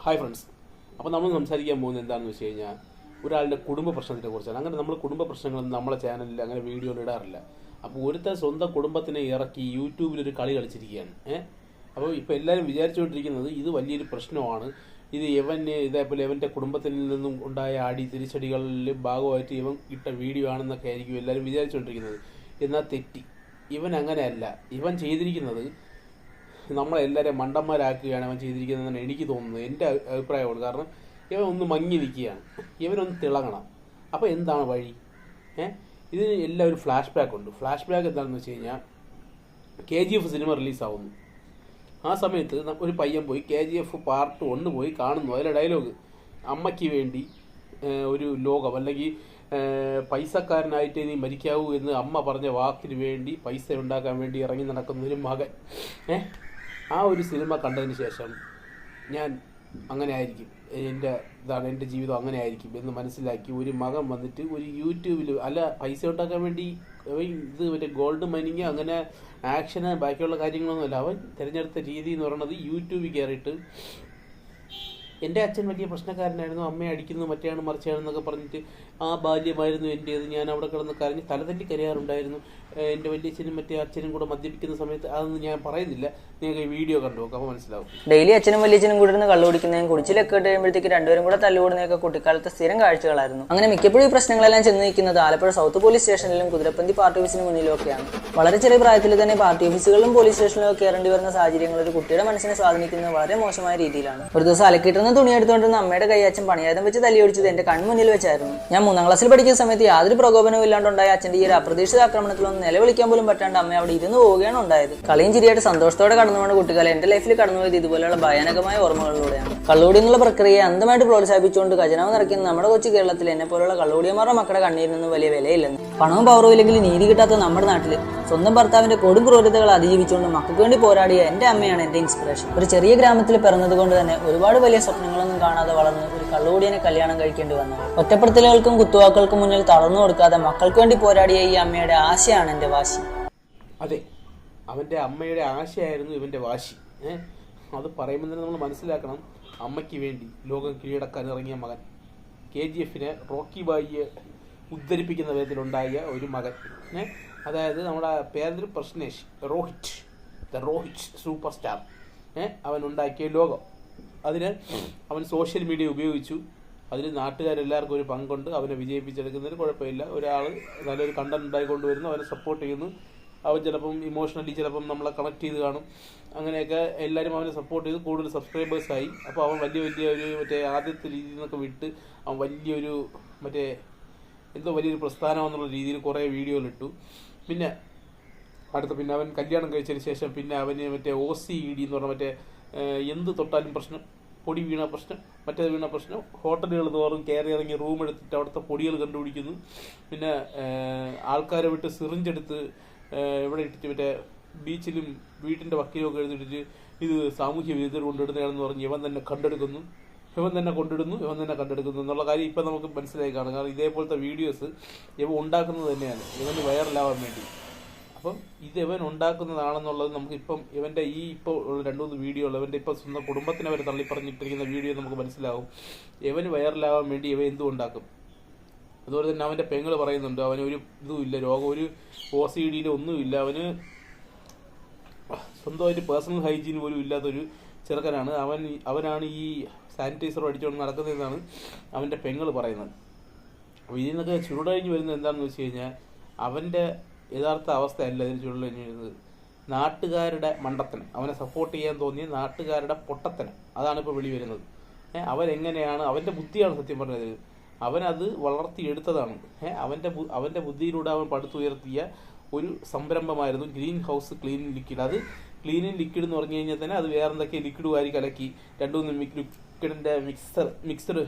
Hi friends. അപ്പോൾ നമ്മൾ സംസാരിക്കാൻ പോകുന്നത് എന്താണെന്ന് വെച്ച് കഴിഞ്ഞാൽ ഒരാളുടെ കുടുംബ പ്രശ്നത്തിനെ കുറിച്ചാണ്. അങ്ങനെ നമ്മൾ കുടുംബ പ്രശ്നങ്ങളൊന്നും നമ്മളെ ചാനലിൽ അങ്ങനെ വീഡിയോയിൽ ഇടാറില്ല. അപ്പോൾ ഒരുത്തൻ സ്വന്തം കുടുംബത്തിനെ ഇറക്കി യൂട്യൂബിലൊരു കളി കളിച്ചിരിക്കുകയാണ്. അപ്പോൾ ഇപ്പോൾ എല്ലാവരും വിചാരിച്ചുകൊണ്ടിരിക്കുന്നത് ഇത് വലിയൊരു പ്രശ്നമാണ്, ഇത് ഇതേപോലെ ഇവൻ്റെ കുടുംബത്തിൽ നിന്നും ഉണ്ടായ തിരിച്ചടികളിൽ ഭാഗമായിട്ട് ഇവൻ ഇട്ട വീഡിയോ ആണെന്നൊക്കെ ആയിരിക്കും എല്ലാവരും വിചാരിച്ചുകൊണ്ടിരിക്കുന്നത്. എന്നാൽ തെറ്റി. ഇവൻ അങ്ങനെയല്ല. ഇവൻ ചെയ്തിരിക്കുന്നത് നമ്മളെല്ലാവരെയും മണ്ടന്മാരാക്കുകയാണ് അവൻ ചെയ്തിരിക്കുന്നതെന്നാണ് എനിക്ക് തോന്നുന്നത്, എൻ്റെ അഭിപ്രായമാണ്. കാരണം ഇവൻ ഒന്ന് മങ്ങി നിൽക്കുകയാണ്, ഇവനൊന്ന് തിളങ്ങണം. അപ്പോൾ എന്താണ് വഴി? ഇതിന് എല്ലാം ഒരു ഫ്ലാഷ് ബാക്ക് ഉണ്ട്. ഫ്ലാഷ് ബാക്ക് എന്താണെന്ന് വെച്ച് കഴിഞ്ഞാൽ KGF സിനിമ റിലീസാവുന്നു. ആ സമയത്ത് ഒരു പയ്യൻ പോയി KGF പാർട്ട് 1 പോയി കാണുന്നു. അതിലെ ഡയലോഗ് അമ്മയ്ക്ക് വേണ്ടി ഒരു ലോകം, അല്ലെങ്കിൽ പൈസക്കാരനായിട്ട് നീ മരിക്കാവൂ എന്ന് അമ്മ പറഞ്ഞ വാക്കിന് വേണ്ടി പൈസ ഉണ്ടാക്കാൻ വേണ്ടി ഇറങ്ങി നടക്കുന്ന ഒരു മകൻ. ആ ഒരു സിനിമ കണ്ടതിന് ശേഷം ഞാൻ അങ്ങനെ ആയിരിക്കും, എൻ്റെ ജീവിതം അങ്ങനെ ആയിരിക്കും എന്ന് മനസ്സിലാക്കി ഒരു മകൻ വന്നിട്ട് ഒരു യൂട്യൂബിൽ അല്ല പൈസ ഉണ്ടാക്കാൻ വേണ്ടി ഇത് മറ്റേ ഗോൾഡ് മൈനിങ് അങ്ങനെ ആക്ഷന് ബാക്കിയുള്ള കാര്യങ്ങളൊന്നുമല്ല, അവൻ തിരഞ്ഞെടുത്ത രീതി എന്ന് പറയുന്നത് യൂട്യൂബിൽ കയറിയിട്ട് എൻ്റെ അച്ഛൻ വലിയ പ്രശ്നക്കാരനായിരുന്നു, അമ്മയെ അടിക്കുന്നു മറ്റേയാണ് മറിച്ചാണെന്നൊക്കെ പറഞ്ഞിട്ട് ആ ബാല്യമായിരുന്നു എൻ്റേത്, ഞാൻ അവിടെ കിടന്ന് കരഞ്ഞ് തലതല്ലി കരയാറുണ്ടായിരുന്നു, എൻ്റെ വലിയച്ഛനും മറ്റേ അച്ഛനും കൂടെ മദ്യപിക്കുന്ന സമയത്ത്, അതൊന്നും ഞാൻ പറയുന്നില്ല, നിങ്ങൾക്ക് ഈ വീഡിയോ കണ്ടു നോക്കാം, അപ്പോൾ മനസ്സിലാവും. ഡെയിലി അച്ഛനും വലിയച്ഛനും കൂടി ഇരുന്ന് കള്ളു കുടിക്കുന്നതും കുടിച്ചിലൊക്കെ ഇട്ട് കഴിയുമ്പോഴത്തേക്ക് രണ്ടുപേരും കൂടെ തല്ലുകൂടുന്നതൊക്കെ കുട്ടിക്കാലത്ത് സ്ഥിരം കാഴ്ചകളായിരുന്നു. അങ്ങനെ മിക്കപ്പോഴും ഈ പ്രശ്നങ്ങളെല്ലാം ചെന്ന് നിൽക്കുന്നത് ആലപ്പുഴ സൗത്ത് പോലീസ് സ്റ്റേഷനിലും കുതിരപ്പന്തി പാർട്ടി ഓഫീസിന് മുന്നിലും ഒക്കെയാണ്. വളരെ ചെറിയ പ്രായത്തിൽ തന്നെ പാർട്ടി ഓഫീസുകളിലും പോലീസ് സ്റ്റേഷനിലും ഒക്കെ കയറേണ്ടി വരുന്ന സാഹചര്യങ്ങൾ ഒരു കുട്ടിയുടെ മനസ്സിനെ സ്വാധീനിക്കുന്നത് വളരെ മോശമായ രീതിയിലാണ്. ഒരു ദിവസം അലക്കിട്ടുന്ന തുണി എടുത്തുകൊണ്ടിരുന്ന അമ്മയുടെ കൈ അച്ഛൻ പണിയായുധം വെച്ച് തല്ലിയൊടിച്ചത് എന്റെ കൺമുന്നിൽ വെച്ചായിരുന്നു. ഞാൻ 3ാം ക്ലാസ്സിൽ പഠിക്കുന്ന സമയത്ത് യാതൊരു പ്രകോപനവും ഇല്ലാണ്ടുണ്ടായ അച്ഛന്റെ ഈ ഒരു അപ്രതീക്ഷിത ആക്രമണത്തിലൊന്നും നിലവിളിക്കാൻ പോലും പറ്റാണ്ട് അമ്മ അവിടെ ഇരുന്ന് പോവുകയാണ് ഉണ്ടായത്. കളിയും ചിരിയായിട്ട് സന്തോഷത്തോടെ കടന്നുപോകുന്ന കുട്ടികളെ എന്റെ ലൈഫിൽ കടന്നുപോയത് ഇതുപോലെയുള്ള ഭയാനകമായ ഓർമ്മകളിലൂടെയാണ്. കള്ളുകൂടി എന്നുള്ള പ്രക്രിയയെ അന്ധമായിട്ട് പ്രോത്സാഹിപ്പിച്ചുകൊണ്ട് ഖജനാവ് നിറയ്ക്കുന്ന നമ്മുടെ കൊച്ചു കേരളത്തിൽ എന്നെ പോലുള്ള കള്ളുകൂടിയന്മാരുടെ മക്കളുടെ കണ്ണീരിനൊന്നും വലിയ വിലയില്ലെന്ന്. പണവും പവറും ഇല്ലെങ്കിൽ നീതി കിട്ടാത്ത നമ്മുടെ നാട്ടിൽ സ്വന്തം ഭർത്താവിന്റെ കൊടും ക്രൂരതകൾ അതിജീവിച്ചുകൊണ്ട് മക്കൾക്ക് വേണ്ടി പോരാടിയ എന്റെ അമ്മയാണ് എന്റെ ഇൻസ്പിറേഷൻ. ഒരു ചെറിയ ഗ്രാമത്തിൽ പിറന്നത് കൊണ്ട് തന്നെ ഒരുപാട് വലിയ സ്വപ്നങ്ങളൊന്നും കാണാതെ വളർന്ന് ഒരു കള്ളുകൂടിയനെ കല്യാണം കഴിക്കേണ്ടി വന്നു. ഒറ്റപ്പെടുത്തലുകൾക്കും കുത്തുവാക്കുകൾക്കും മുന്നിൽ തളർന്നു കൊടുക്കാതെ മക്കൾക്ക് വേണ്ടി പോരാടിയ ഈ അമ്മയുടെ ആശയാണ് എന്റെ വാശി. അതെ, അവൻ്റെ അമ്മയുടെ ആശയായിരുന്നു ഇവൻ്റെ വാശി. അത് പറയുമ്പോൾ തന്നെ നമ്മൾ മനസ്സിലാക്കണം, അമ്മയ്ക്ക് വേണ്ടി ലോകം കീഴടക്കാൻ ഇറങ്ങിയ മകൻ, KGFനെ റോക്കി ബായിയെ ഉദ്ധരിപ്പിക്കുന്ന വിധത്തിലുണ്ടായ ഒരു മകൻ. അതായത് നമ്മുടെ പേര് പ്രശ്നേഷ്, റോഹിത് സൂപ്പർ സ്റ്റാർ, അവൻ ഉണ്ടാക്കിയ ലോകം. അതിന് അവൻ സോഷ്യൽ മീഡിയ ഉപയോഗിച്ചു. അതിൽ നാട്ടുകാരെല്ലാവർക്കും ഒരു പങ്കുണ്ട്. അവനെ വിജയിപ്പിച്ചെടുക്കുന്നതിന് കുഴപ്പമില്ല. ഒരാൾ നല്ലൊരു കണ്ടന്റ് ഉണ്ടായിക്കൊണ്ടുവരുന്നു, അവനെ സപ്പോർട്ട് ചെയ്യുന്നു. അവൻ ചിലപ്പം ഇമോഷണലി ചിലപ്പം നമ്മളെ കണക്ട് ചെയ്ത് കാണും. അങ്ങനെയൊക്കെ എല്ലാവരും അവനെ സപ്പോർട്ട് ചെയ്ത് കൂടുതൽ സബ്സ്ക്രൈബേഴ്സായി. അപ്പോൾ അവൻ വലിയ ഒരു മറ്റേ ആദ്യത്തെ രീതിയിൽ നിന്നൊക്കെ വിട്ട് അവൻ വലിയൊരു വലിയൊരു പ്രസ്ഥാനം എന്നുള്ള രീതിയിൽ കുറേ വീഡിയോയിലിട്ടു. പിന്നെ അവൻ കല്യാണം കഴിച്ചതിന് ശേഷം പിന്നെ അവന് മറ്റേ OCED എന്ന് പറഞ്ഞ മറ്റേ എന്ത് തൊട്ടാലും പ്രശ്നം, പൊടി വീണ പ്രശ്നം, മറ്റേത് വീണ പ്രശ്നം, ഹോട്ടലുകൾ തോറും കയറി ഇറങ്ങി റൂം എടുത്തിട്ട് അവിടുത്തെ പൊടികൾ കണ്ടുപിടിക്കുന്നു. പിന്നെ ആൾക്കാരെ വിട്ട് സിറിഞ്ചെടുത്ത് ഇവിടെ ഇട്ടിട്ട് മറ്റേ ബീച്ചിലും വീട്ടിൻ്റെ വക്കീലൊക്കെ എഴുതിയിട്ടിട്ട് ഇത് സാമൂഹ്യ വിരുദ്ധർ കൊണ്ടിടുന്നതാണെന്ന് പറഞ്ഞ് ഇവൻ തന്നെ കണ്ടെടുക്കുന്നു എന്നുള്ള കാര്യം ഇപ്പം നമുക്ക് മനസ്സിലായി കാണും. കാരണം ഇതേപോലത്തെ വീഡിയോസ് ഇവൻ ഉണ്ടാക്കുന്നത് തന്നെയാണ് ഇവന് വൈറലാവാൻ വേണ്ടി. അപ്പം ഇത് ഇവൻ ഉണ്ടാക്കുന്നതാണെന്നുള്ളത് നമുക്കിപ്പം ഇവൻ്റെ ഇപ്പോൾ ഉള്ള 2-3 വീഡിയോകൾ ഇവൻ്റെ ഇപ്പം സ്വന്തം കുടുംബത്തിനെ വരെ തള്ളിപ്പറഞ്ഞിട്ടിരിക്കുന്ന വീഡിയോ നമുക്ക് മനസ്സിലാവും. ഇവന് വൈറലാവാൻ വേണ്ടി ഇവ എന്തും ഉണ്ടാക്കും. അതുപോലെ തന്നെ അവൻ്റെ പെങ്ങൾ പറയുന്നുണ്ട് അവന് ഒരു ഇതുമില്ല, രോഗം ഒരു OCD ഒന്നുമില്ല, സ്വന്തമായിട്ട് പേഴ്സണൽ ഹൈജീൻ പോലും ഇല്ലാത്തൊരു ചെറുക്കനാണ് അവനാണ് ഈ സാനിറ്റൈസർ അടിച്ചുകൊണ്ട് നടക്കുന്നതെന്നാണ് അവൻ്റെ പെങ്ങൾ പറയുന്നത്. അപ്പോൾ ഇതിൽ നിന്നൊക്കെ ചുരുടഴിഞ്ഞ് വരുന്നത് എന്താണെന്ന് വെച്ച് കഴിഞ്ഞാൽ അവൻ്റെ യഥാർത്ഥ അവസ്ഥയല്ല ഇതിന് ചുരുടഴിഞ്ഞ് വരുന്നത്. നാട്ടുകാരുടെ മണ്ടത്തനം, അവനെ സപ്പോർട്ട് ചെയ്യാൻ തോന്നിയ നാട്ടുകാരുടെ പൊട്ടത്തനം, അതാണ് ഇപ്പോൾ വെളി വരുന്നത്. അവനെങ്ങനെയാണ്, അവൻ്റെ ബുദ്ധിയാണ് സത്യം പറഞ്ഞത്, അവനത് വളർത്തിയെടുത്തതാണ്. അവൻ്റെ ബുദ്ധിയിലൂടെ അവൻ പടുത്തുയർത്തിയ ഒരു സംരംഭമായിരുന്നു ഗ്രീൻ ഹൗസ് ക്ലീനിങ് ലിക്വിഡ്. അത് ക്ലീനിങ് ലിക്വിഡ് എന്ന് പറഞ്ഞു കഴിഞ്ഞാൽ തന്നെ അത് വേറെ എന്തൊക്കെ ലിക്വിഡ് വാരി കലക്കി 2-3 ലിക്വിഡിൻ്റെ മിക്സഡ്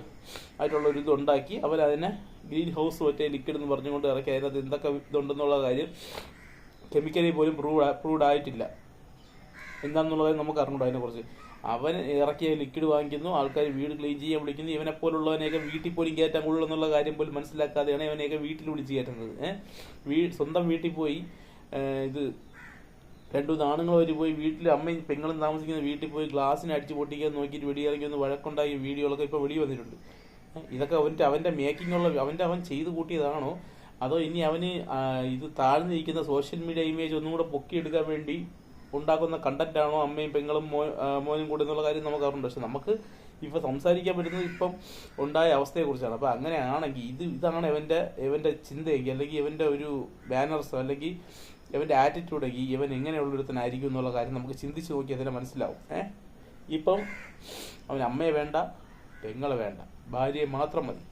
ആയിട്ടുള്ള ഒരു ഇതുണ്ടാക്കി അവനതിനെ ഗ്രീൻ ഹൗസ് മറ്റേ ലിക്വിഡ് എന്ന് പറഞ്ഞുകൊണ്ട് ഇറക്കി. അതിനകത്ത് എന്തൊക്കെ ഇതുണ്ടെന്നുള്ള കാര്യം കെമിക്കലി പോലും പ്രൂവ്ഡ് ആയിട്ടില്ല. എന്താണെന്നുള്ളത് നമുക്ക് അറിഞ്ഞൂടാ അതിനെക്കുറിച്ച്. അവൻ ഇറക്കിയ ലിക്വിഡ് വാങ്ങിക്കുന്നു, ആൾക്കാർ വീട് ക്ലീൻ ചെയ്യാൻ വിളിക്കുന്നു. ഇവനെപ്പോലുള്ളവനെയൊക്കെ വീട്ടിൽ പോലും കയറ്റാൻ കൊള്ളുന്നുള്ള കാര്യം പോലും മനസ്സിലാക്കാതെയാണ് ഇവനെയൊക്കെ വീട്ടിൽ വിളിച്ച് കയറ്റുന്നത്. സ്വന്തം വീട്ടിൽ പോയി ഇത് രണ്ടു ആണുങ്ങൾ ഒരു പോയി വീട്ടിൽ അമ്മയും പെങ്ങളും താമസിക്കുന്ന വീട്ടിൽ പോയി ഗ്ലാസ്സിന് അടിച്ച് പൊട്ടിക്കാൻ നോക്കിയിട്ട് വെടിയിറങ്ങി ഒന്ന് വഴക്കുണ്ടായി വീഡിയോകളൊക്കെ ഇപ്പോൾ വെളി വന്നിട്ടുണ്ട്. ഇതൊക്കെ അവൻ്റെ മേക്കിംഗ് ഉള്ള അവൻ ചെയ്ത് കൂട്ടിയതാണോ, അതോ ഇനി അവന് ഇത് താഴ്ന്നിരിക്കുന്ന സോഷ്യൽ മീഡിയ ഇമേജ് ഒന്നും കൂടെ പൊക്കിയെടുക്കാൻ വേണ്ടി ഉണ്ടാക്കുന്ന കണ്ടന്റ് ആണോ അമ്മയും പെങ്ങളും മോനും കൂടെ എന്നുള്ള കാര്യം നമുക്ക് അറിയണ്ട. പക്ഷെ നമുക്ക് ഇപ്പം സംസാരിക്കാൻ പറ്റുന്നത് ഇപ്പം ഉണ്ടായ അവസ്ഥയെക്കുറിച്ചാണ്. അപ്പം അങ്ങനെയാണെങ്കിൽ ഇതാണ് ഇവൻ്റെ ചിന്തയെങ്കിൽ, അല്ലെങ്കിൽ ഇവൻ്റെ ഒരു ബാനർസ്, അല്ലെങ്കിൽ ഇവൻ്റെ ആറ്റിറ്റ്യൂഡെങ്കിൽ ഇവൻ എങ്ങനെയുള്ളൊരുത്തനായിരിക്കും എന്നുള്ള കാര്യം നമുക്ക് ചിന്തിച്ച് നോക്കി അതിനെ മനസ്സിലാവും. ഇപ്പം അവൻ അമ്മയെ വേണ്ട, പെങ്ങളെ വേണ്ട, ഭാര്യയെ മാത്രം മതി.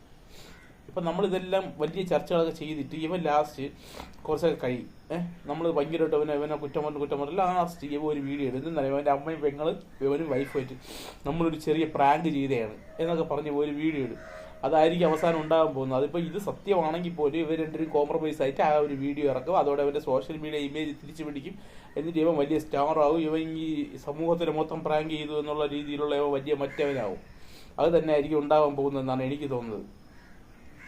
ഇപ്പം നമ്മളിതെല്ലാം വലിയ ചർച്ചകളൊക്കെ ചെയ്തിട്ട് ഇവൻ ലാസ്റ്റ് കുറച്ചൊക്കെ കഴിയും. നമ്മൾ ഭയങ്കരമായിട്ട് ഇവനെ കുറ്റം പറഞ്ഞ് ലാസ്റ്റ് ഇവ ഒരു വീഡിയോ എടുത്ത് ഇവൻ്റെ അമ്മയും പെങ്ങൾ ഇവനും വൈഫായിട്ട് നമ്മളൊരു ചെറിയ പ്രാങ്ക് ചെയ്തതാണ് എന്നൊക്കെ പറഞ്ഞ് ഒരു വീഡിയോ ഇടും. അതായിരിക്കും അവസാനം ഉണ്ടാകാൻ പോകുന്നത്. അതിപ്പോൾ ഇത് സത്യമാണെങ്കിൽ പോലും ഇവർ രണ്ടുപേരും കോംപ്രമൈസ് ആയിട്ട് ആ ഒരു വീഡിയോ ഇറക്കും. അതോടെ അവൻ്റെ സോഷ്യൽ മീഡിയ ഇമേജ് തിരിച്ചു പിടിക്കും. എന്നിട്ട് ഇവൻ വലിയ സ്റ്റാർ ആവും. ഇവൻ ഈ സമൂഹത്തിന് മൊത്തം പ്രാങ്ക് ചെയ്തു എന്നുള്ള രീതിയിലുള്ള ഇവ വലിയ മറ്റവനാവും. അത് തന്നെ ആയിരിക്കും ഉണ്ടാവാൻ പോകുന്നതെന്നാണ് എനിക്ക് തോന്നുന്നത്.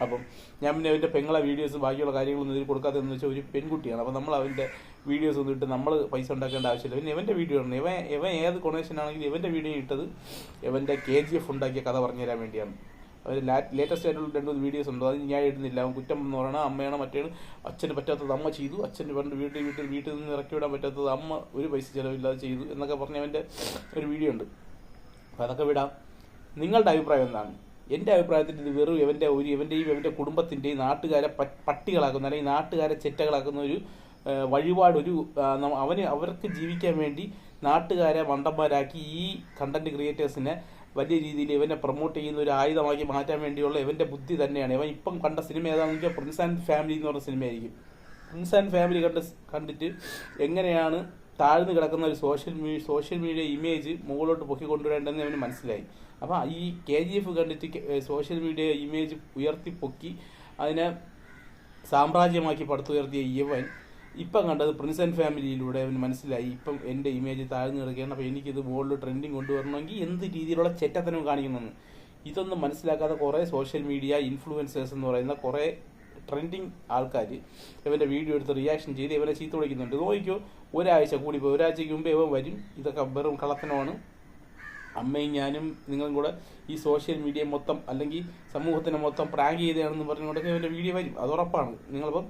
അപ്പം ഞാൻ പിന്നെ അവൻ്റെ പെങ്ങളെ വീഡിയോസ് ബാക്കിയുള്ള കാര്യങ്ങളൊന്നും ഇതിൽ കൊടുക്കാത്തതെന്ന് വെച്ചാൽ ഒരു പെൺകുട്ടിയാണ്. അപ്പം നമ്മൾ അവൻ്റെ വീഡിയോസ് ഒന്നും ഇട്ട് നമ്മൾ പൈസ ഉണ്ടാക്കേണ്ട ആവശ്യമില്ല. പിന്നെ ഇവൻ്റെ വീഡിയോ ആണ്. ഇവൻ ഏത് കൊണേഷൻ ആണെങ്കിലും ഇവൻ്റെ വീഡിയോ ഇട്ടത് ഇവൻ്റെ KGF ഉണ്ടാക്കിയ കഥ പറഞ്ഞു തരാൻ വേണ്ടിയാണ്. അവർ ലേറ്റസ്റ്റ് ആയിട്ടുള്ള 2-3 വീഡിയോസ് ഉണ്ട്. അത് ഞാൻ ഇടുന്നില്ല. അവൻ കുറ്റം എന്ന് പറയണം അമ്മയാണ്, മറ്റേ അച്ഛന് പറ്റാത്തത് അമ്മ ചെയ്തു, അച്ഛന് പണ്ട് വീട്ടിൽ നിന്ന് ഇറക്കി വിടാൻ പറ്റാത്തത് അമ്മ ഒരു പൈസ ചിലവില്ലാതെ ചെയ്തു എന്നൊക്കെ പറഞ്ഞ് അവൻ്റെ ഒരു വീഡിയോ ഉണ്ട്. അപ്പം അതൊക്കെ വിടാം. നിങ്ങളുടെ അഭിപ്രായം എന്താണ്? എൻ്റെ അഭിപ്രായത്തിൽ ഇത് വെറും ഇവൻ്റെ കുടുംബത്തിൻ്റെയും നാട്ടുകാരെ പട്ടികളാക്കുന്ന, അല്ലെങ്കിൽ നാട്ടുകാരെ ചെറ്റകളാക്കുന്ന ഒരു വഴിപാട്, അവർക്ക് ജീവിക്കാൻ വേണ്ടി നാട്ടുകാരെ മണ്ടന്മാരാക്കി ഈ കണ്ടന്റ് ക്രിയേറ്റേഴ്സിനെ വലിയ രീതിയിൽ ഇവനെ പ്രൊമോട്ട് ചെയ്യുന്ന ഒരു ആയുധമാക്കി മാറ്റാൻ വേണ്ടിയുള്ള ഇവൻ്റെ ബുദ്ധി തന്നെയാണ്. ഇവൻ ഇപ്പം കണ്ട സിനിമ ഏതാണെന്ന് വെച്ചാൽ പ്രിൻസ് ആൻഡ് ഫാമിലി എന്ന് പറഞ്ഞ സിനിമയായിരിക്കും. പ്രിൻസ് ആൻഡ് ഫാമിലി കണ്ടിട്ട് എങ്ങനെയാണ് താഴ്ന്നു കിടക്കുന്ന ഒരു സോഷ്യൽ മീഡിയ ഇമേജ് മുകളിലോട്ട് പൊക്കിക്കൊണ്ടുവരേണ്ടതെന്ന് അവന് മനസ്സിലായി. അപ്പം ഈ KGF കണ്ടിട്ട് സോഷ്യൽ മീഡിയ ഇമേജ് ഉയർത്തിപ്പൊക്കി അതിനെ സാമ്രാജ്യമാക്കി പടുത്തുയർത്തിയ ഇവൻ ഇപ്പം കണ്ടത് പ്രിൻസ് ആൻഡ് ഫാമിലിയിലൂടെ അവന് മനസ്സിലായി ഇപ്പം എൻ്റെ ഇമേജ് താഴ്ന്നു കിടക്കുകയാണ്. അപ്പോൾ എനിക്കിത് മുകളിൽ ട്രെൻഡിങ് കൊണ്ടുവരണമെങ്കിൽ എന്ത് രീതിയിലുള്ള ചെറ്റത്തനം കാണിക്കുന്നെന്ന് ഇതൊന്നും മനസ്സിലാക്കാതെ കുറേ സോഷ്യൽ മീഡിയ ഇൻഫ്ലുവൻസേഴ്സ് എന്ന് പറയുന്ന കുറേ ട്രെൻഡിങ് ആൾക്കാർ ഇവൻ്റെ വീഡിയോ എടുത്ത് റിയാക്ഷൻ ചെയ്ത് ഇവനെ ചീത്ത വിളിക്കുന്നുണ്ട്. നോക്കിക്കോ, ഒരാഴ്ചയ്ക്ക് മുമ്പേ ഇവൻ വരും. ഇതൊക്കെ വെറും കള്ളത്തനമാണ്. അമ്മയും ഞാനും നിങ്ങളും കൂടെ ഈ സോഷ്യൽ മീഡിയ മൊത്തം, അല്ലെങ്കിൽ സമൂഹത്തിനെ മൊത്തം പ്രാങ്ക് ചെയ്തതാണെന്ന് പറഞ്ഞുകൊണ്ടൊക്കെ ഇവൻ്റെ വീഡിയോ വരും. അത് ഉറപ്പാണ്. നിങ്ങളിപ്പം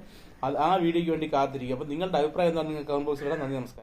ആ വീഡിയോയ്ക്ക് വേണ്ടി കാത്തിരിക്കും. അപ്പം നിങ്ങളുടെ അഭിപ്രായം എന്താണ്? നിങ്ങൾ കമന്റ് ബോക്സിൽ ഇടാം. നന്ദി, നമസ്കാരം.